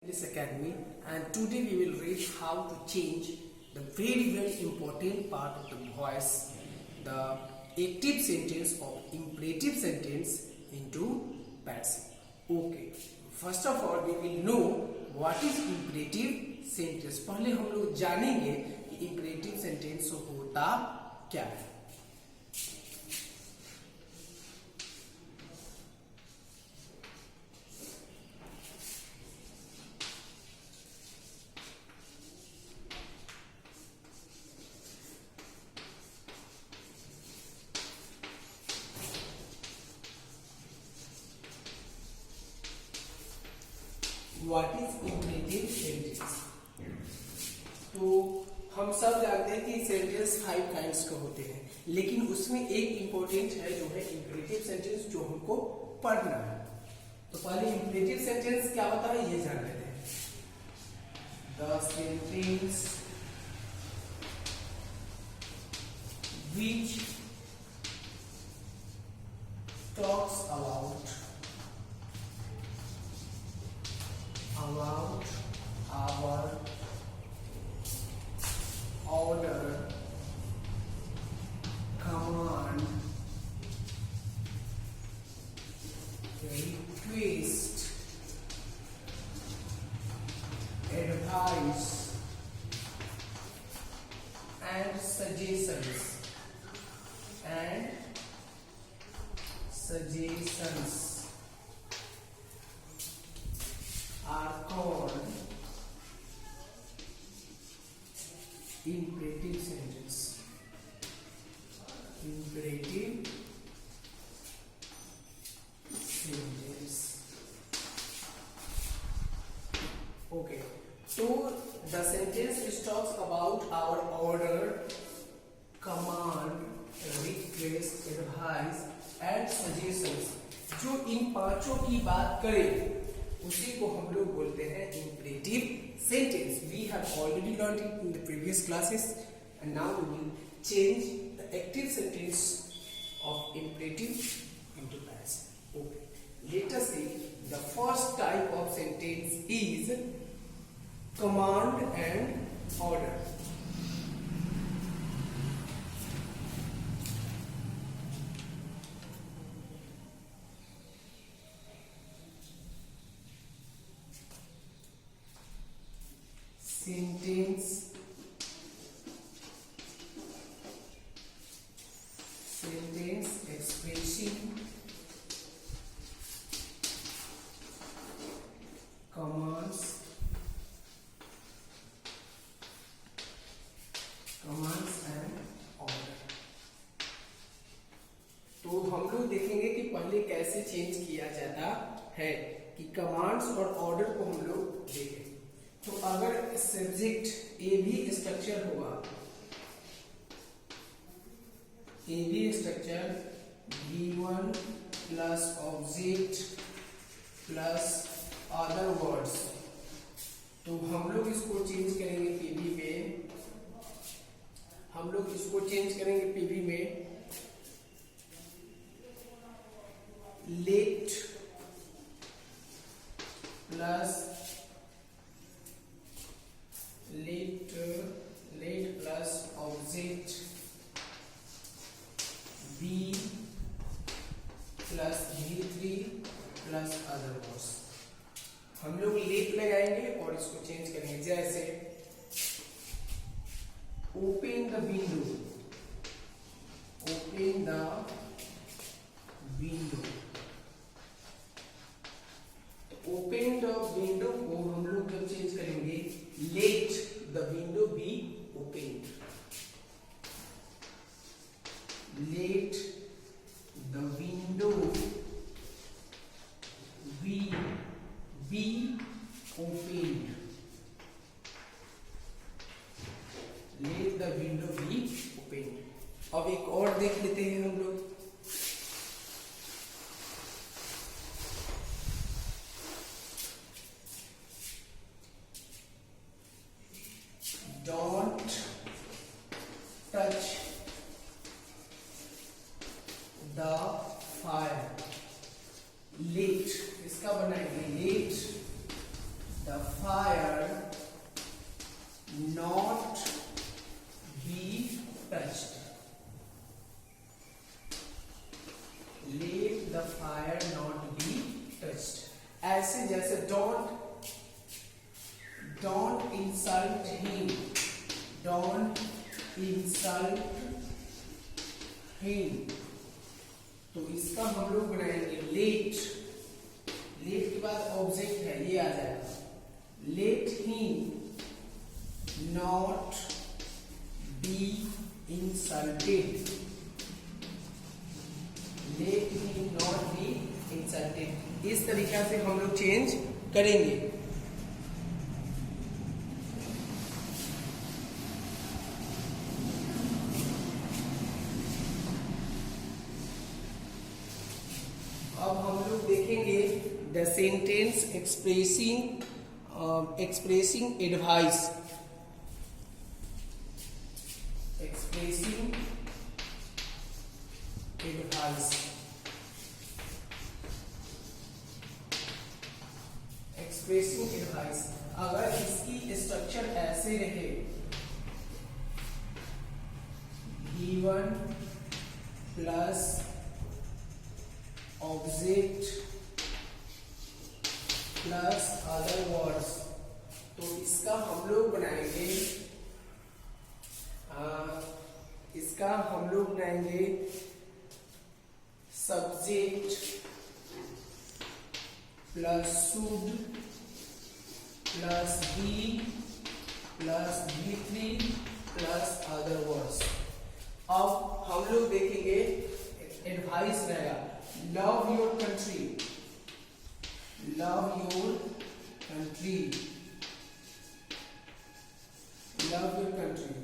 English Academy, and today we will read how to change the very important part of the voice, the active sentence or imperative sentence into passive. Okay, first of all we will know what is imperative sentence. पहले हम लोग जानेंगे कि imperative sentence होता क्या है. What is imperative sentence? तो हम सब जानते हैं कि सेंटेंस 5 काइंड्स के होते हैं, लेकिन उसमें एक इम्पोर्टेंट है जो है imperative सेंटेंस, जो हमको पढ़ना है. तो पहले imperative सेंटेंस क्या होता है ये जान लेते हैं. The sentence which talks about our order, command, request, advice and suggestions are called imperative sentence. Imperative sentence. Okay. So the sentence which talks about our order, command, request, advice and suggestions, जो इन पांचों की बात करे उसी को हम लोग बोलते हैं imperative sentence. We have already learned it in the previous classes, and now we will change the active sentence of imperative into passive. Okay. Let us see. The first type of sentence is command and order. Sentence expressing commands and order. तो हम लोग देखेंगे कि पहले कैसे change किया जाता है, कि कमांड्स और ऑर्डर को हम लोग देखें. तो अगर सब्जेक्ट ए बी स्ट्रक्चर होगा, a b structure given plus object plus other words, तो हम लोग इसको चेंज करेंगे पीबी में. हम लोग इसको चेंज करेंगे पीबी में let plus let plus object b plus V3 plus other words. हम लोग लेट लगाएंगे और इसको चेंज करेंगे. जैसे open the window, open the window. Open the window को हम लोग जब चेंज करेंगे let the window be open, let the window be open, let the window be open. अब एक और देख लेते हैं हम लोग. Don't touch the fire. Let, इसका बनाएंगे let the fire not be touched. Let the fire not be touched. ऐसे जैसे don't insult him. Don't insult him. तो इसका हम लोग बनाएंगे let. let के बाद ऑब्जेक्ट है, ये आ जाएगा. let him not be insulted. let him not be insulted. इस तरीका से हम लोग चेंज करेंगे. अब हम लोग देखेंगे the sentence expressing advice. Expressing advice. Expressing advice. अगर इसकी स्ट्रक्चर ऐसे रहे, given plus object plus other words, तो इसका हम लोग बनाएंगे subject plus should plus B plus B3 plus other words. अब हम लोग देखेंगे एडवाइस रहेगा love your country. Love your country. Love your country.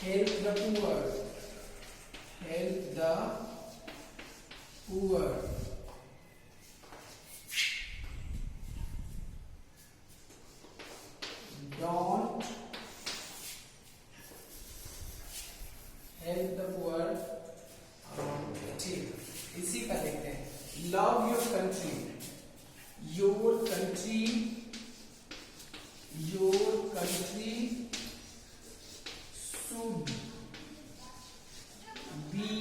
Help the poor. Help the poor. Don't help the poor. ठीक, इसी का देखते हैं. Love your country. Your country. Your country should be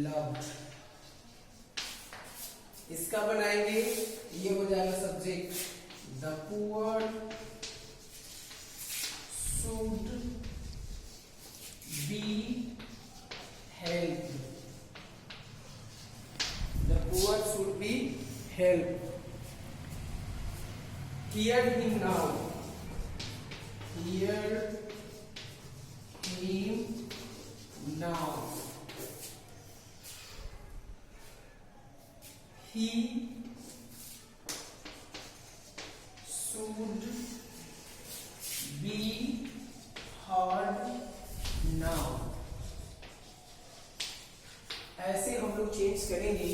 loved. इसका बनाएंगे, ये हो जाएगा subject. The poor should be helped. The poor should be helped. Hear him now. Hear him now. He should be heard now. ऐसे हम लोग change करेंगे.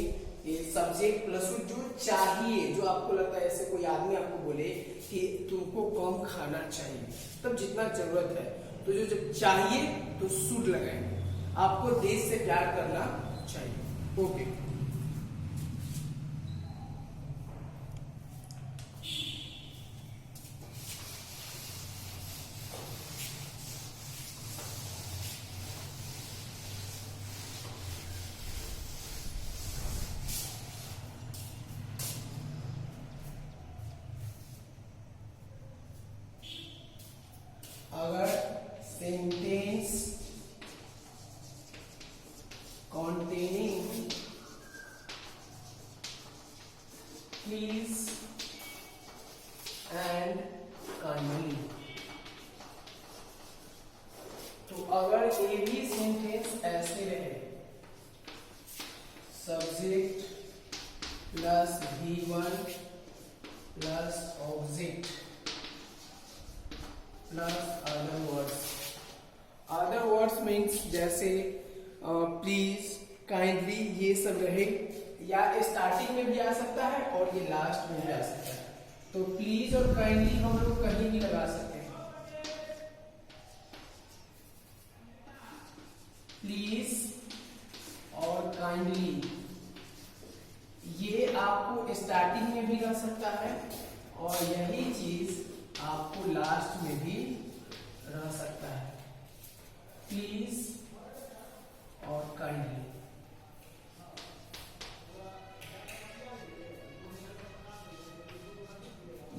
ये सब्जेक्ट प्लस जो चाहिए, जो आपको लगता है, ऐसे कोई आदमी आपको बोले कि तुमको कम खाना चाहिए, तब जितना जरूरत है, तो जो जब चाहिए तो शुड लगाएंगे. आपको देश से प्यार करना चाहिए. ओके. अगर sentence containing please and kindly, तो अगर ये भी सेंटेंस ऐसे रहे, subject plus V1 plus object plus other words. Other words means जैसे प्लीज, काइंडली, ये सब रहे, या स्टार्टिंग में भी आ सकता है और ये लास्ट में भी आ सकता है. तो प्लीज और काइंडली हम लोग कहीं भी लगा सकते हैं. प्लीज और काइंडली ये आपको स्टार्टिंग में भी रह सकता है और यही चीज आपको लास्ट में भी रह सकता है। प्लीज और काइंडली।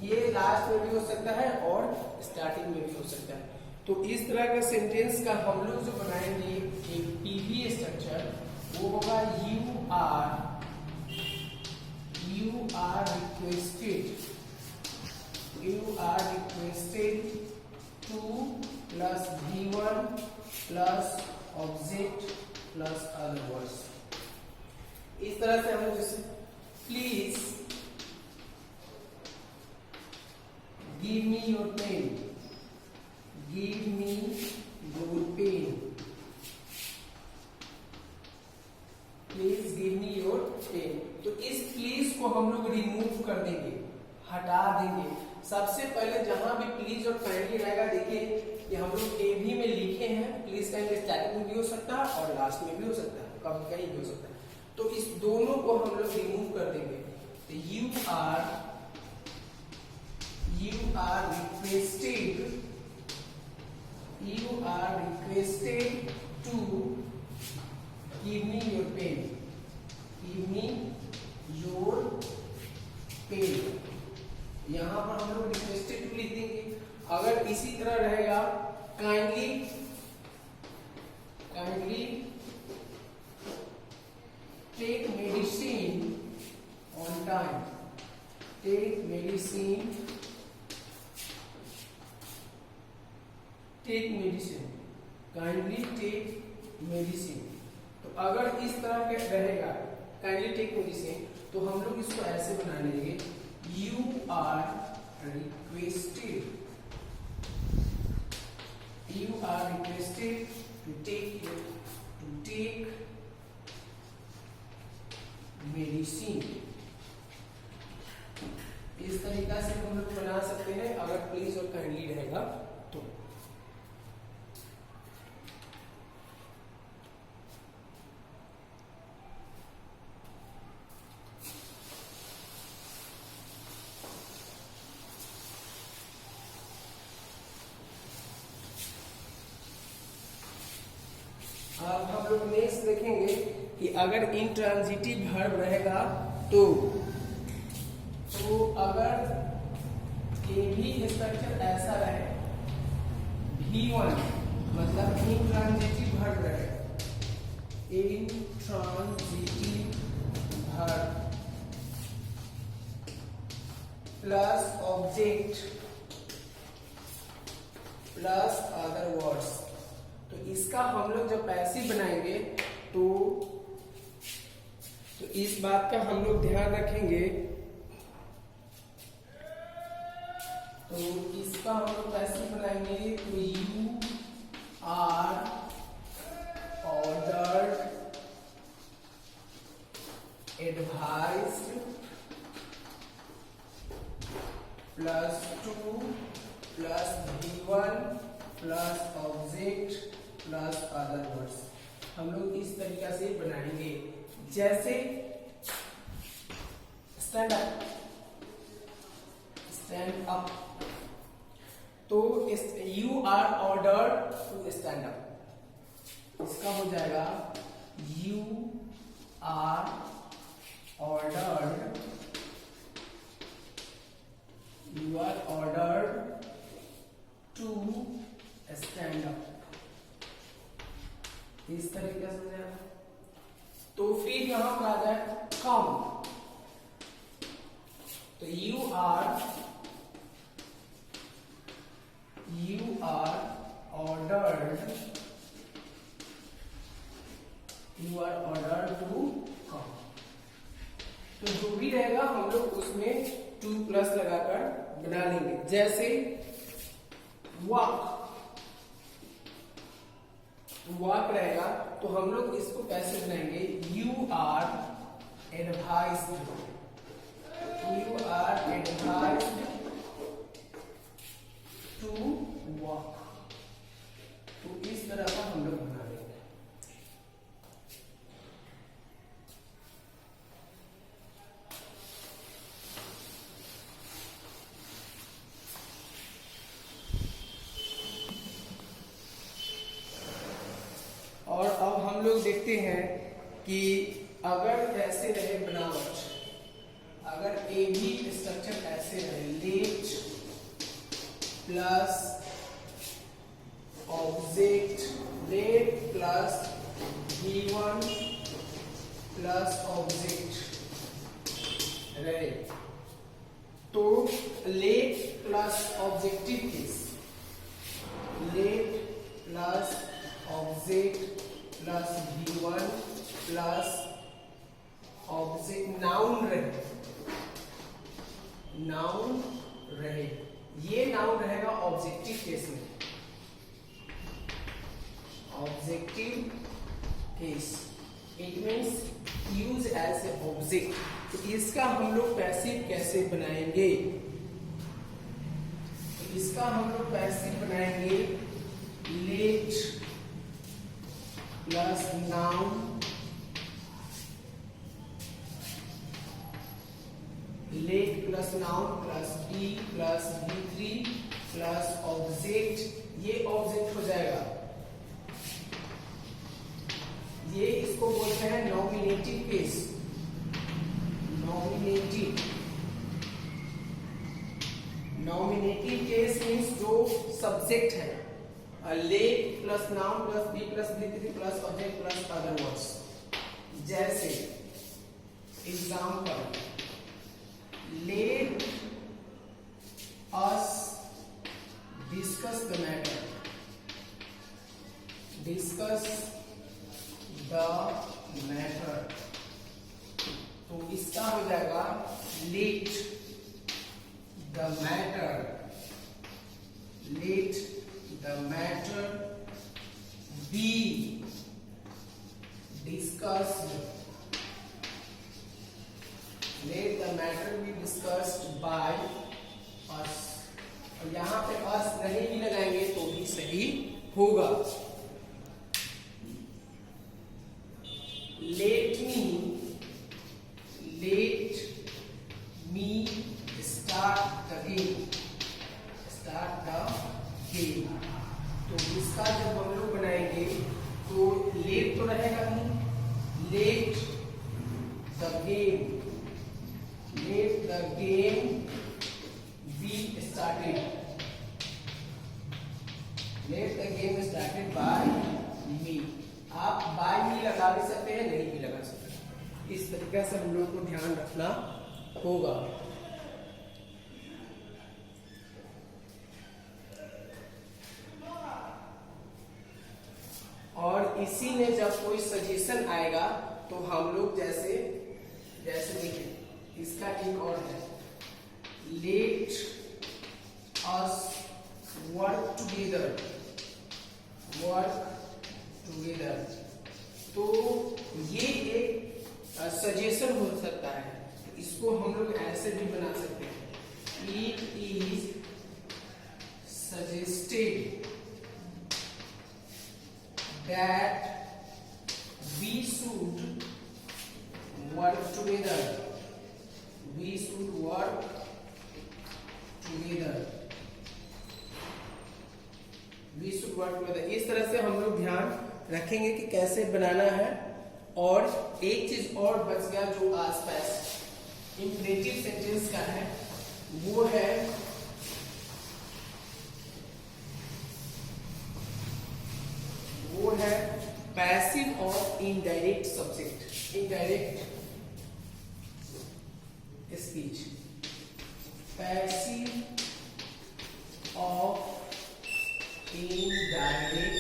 ये लास्ट में भी हो सकता है और स्टार्टिंग में भी हो सकता है। तो इस तरह का सेंटेंस का हम लोग जो बनाएंगे एक पीवी स्ट्रक्चर, वो होगा you are requested to plus V1 plus object plus other words। इस तरह से हम लोग जैसे please give me your pen, give me your pen, please give me your pen। तो इस प्लीज को हम लोग रिमूव कर देंगे, हटा देंगे। सबसे पहले जहां भी प्लीज और काइंडली रहेगा, देखिए ये हम लोग एवी में लिखे हैं, प्लीज काइंडली स्टार्टिंग में भी हो सकता है और लास्ट में भी हो सकता है, कभी कहीं भी हो सकता है। तो इस दोनों को हम लोग रिमूव कर देंगे। तो you are requested to give me your pen, give me your pen। यहां पर हम लोग रिक्वेस्टेड टू लिख देंगे। अगर इसी तरह रहेगा kindly take medicine on time, take medicine kindly take medicine. तो अगर इस तरह के रहेगा काइंडली टेक मेडिसिन, तो हम लोग इसको ऐसे बना लेंगे you are requested to take medicine। इस तरीका से हम लोग बना सकते हैं अगर प्लीज और काइंडली रहेगा तो। अब हम लोग नेक्स्ट देखेंगे कि अगर इंट्रांजिटिव वर्ब रहेगा तो अगर ये भी स्ट्रक्चर ऐसा रहे, V1 मतलब इंट्रांजिटिव वर्ब रहे, intransitive verb plus object plus other words. तो इसका हम लोग जब पैसिव बनाएंगे तो इस बात का हम लोग ध्यान रखेंगे। तो इसका हम लोग पैसिव बनाएंगे तो you are ordered, advised plus 2 plus V1 plus object plus other words. हम लोग इस तरीका से बनाएंगे। जैसे स्टैंड अप, तो you are ordered to stand up, इसका हो जाएगा you are ordered to stand up. इस तरीके से हो जाएगा। तो फिर यहां पर आ जाए कम, तो you are ordered to come. तो जो भी रहेगा हम लोग उसमें 2 प्लस लगाकर बना लेंगे। जैसे वॉक रहेगा तो हम लोग इसको कैसे बनाएंगे, you are advised to walk. तो इस तरह का हम लोग बना लेंगे। कि अगर ऐसे रहे बनावट, अगर ए भी स्ट्रक्चर ऐसे रहे, let plus object, let plus V1 plus object रहे, तो let plus objective case, let plus object plus V1 plus object, noun रहे, नाउन रहे, ये नाउन रहेगा ऑब्जेक्टिव केस में, objective case, it means use as a object. तो इसका हम लोग पैसिव कैसे बनाएंगे, तो इसका हम लोग पैसिव बनाएंगे let plus noun, let plus noun plus B plus V3 plus object, ये ऑब्जेक्ट हो जाएगा, ये इसको बोलते हैं nominative case, nominative, nominative case means जो सब्जेक्ट है, let plus noun plus B plus V3 plus object plus other words, जैसे example, let us discuss the matter, discuss the matter, तो इसका हो जाएगा let the matter, let the matter be discussed, let the matter be discussed by us, और यहाँ पे us नहीं भी लगाएंगे तो भी सही होगा। let me start the game, start the game, तो इसका जब हम लोग बनाएंगे तो let तो रहेगा नहीं, let the game, let the game be started, let the game started by me, आप by me लगा भी सकते हैं, नहीं भी लगा सकते, इस तरीके से हम लोग को ध्यान रखना होगा। और इसी में जब कोई सजेशन आएगा तो हम लोग जैसे देखिए इसका एक और है, let us work together, work together, तो ये एक सजेशन हो सकता है, इसको हम लोग ऐसे भी बना सकते हैं, it is suggested that we should work together, we should work together, we should work together, इस तरह से हम लोग ध्यान रखेंगे कि कैसे बनाना है। और एक चीज और बच गया जो आसपास इंफिनिटिव सेंटेंस का है, वो है passive of indirect subject, indirect speech, passive of indirect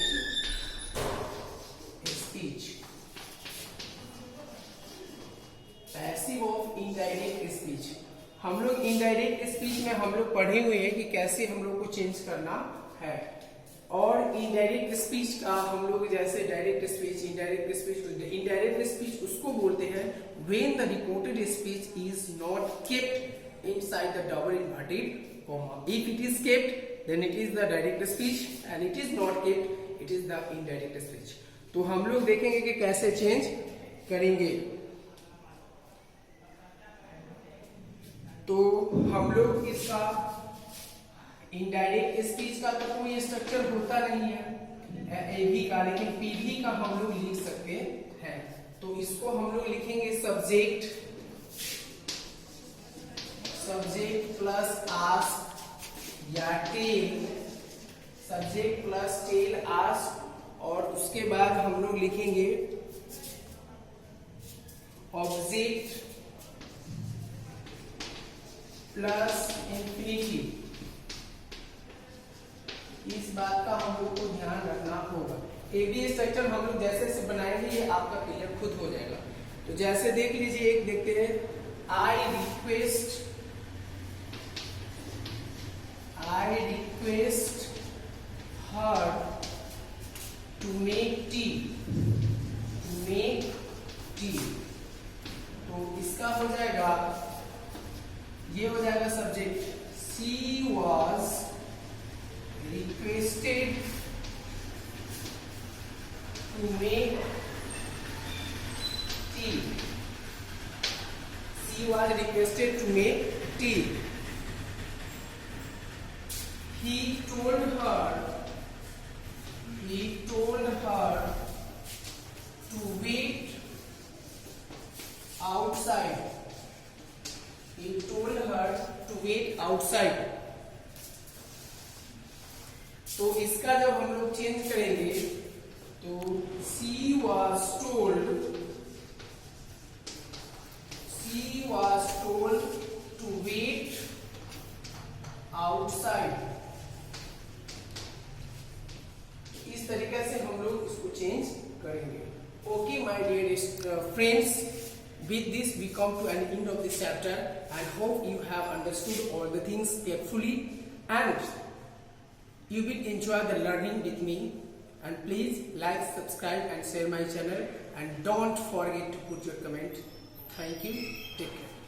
speech, passive of indirect speech. हम लोग इनडायरेक्ट स्पीच में हम लोग पढ़े हुए हैं कि कैसे हम लोग को चेंज करना है, और इनडायरेक्ट स्पीच का हम लोग जैसे direct speech, indirect speech, indirect speech उसको बोलते हैं when the reported speech is not kept inside the double inverted comma, if it is kept then it is the direct speech and it is not kept it is the indirect speech. तो हम लोग देखेंगे कि कैसे change करेंगे। तो हम लोग इसका इनडायरेक्ट स्पीच का तो कोई स्ट्रक्चर होता नहीं है ए भी का, लेकिन पी भी का हम लोग लिख सकते हैं। तो इसको हम लोग लिखेंगे सब्जेक्ट, सब्जेक्ट प्लस आस्क या tell, subject plus tell ask, और उसके बाद हम लोग लिखेंगे ऑब्जेक्ट प्लस इंफिनिटिव। इस बात का हम लोग को ध्यान रखना होगा। एबी स्ट्रक्चर हम लोग जैसे जैसे बनाएंगे ये आपका क्लियर खुद हो जाएगा। तो जैसे देख लीजिए, एक देखते हैं, I request her to make tea. तो इसका हो जाएगा, ये हो जाएगा subject, she was requested to make tea. She was requested to make tea. He told her to wait outside. He told her to wait outside. तो इसका जब हम लोग चेंज करेंगे तो she was told to wait outside। इस तरीके से हम लोग इसको चेंज करेंगे। Okay my dear friends, with this we come to an end of this chapter and hope you have understood all the things carefully and you will enjoy the learning with me. And please like, subscribe and share my channel, and don't forget to put your comment. Thank you. Take care.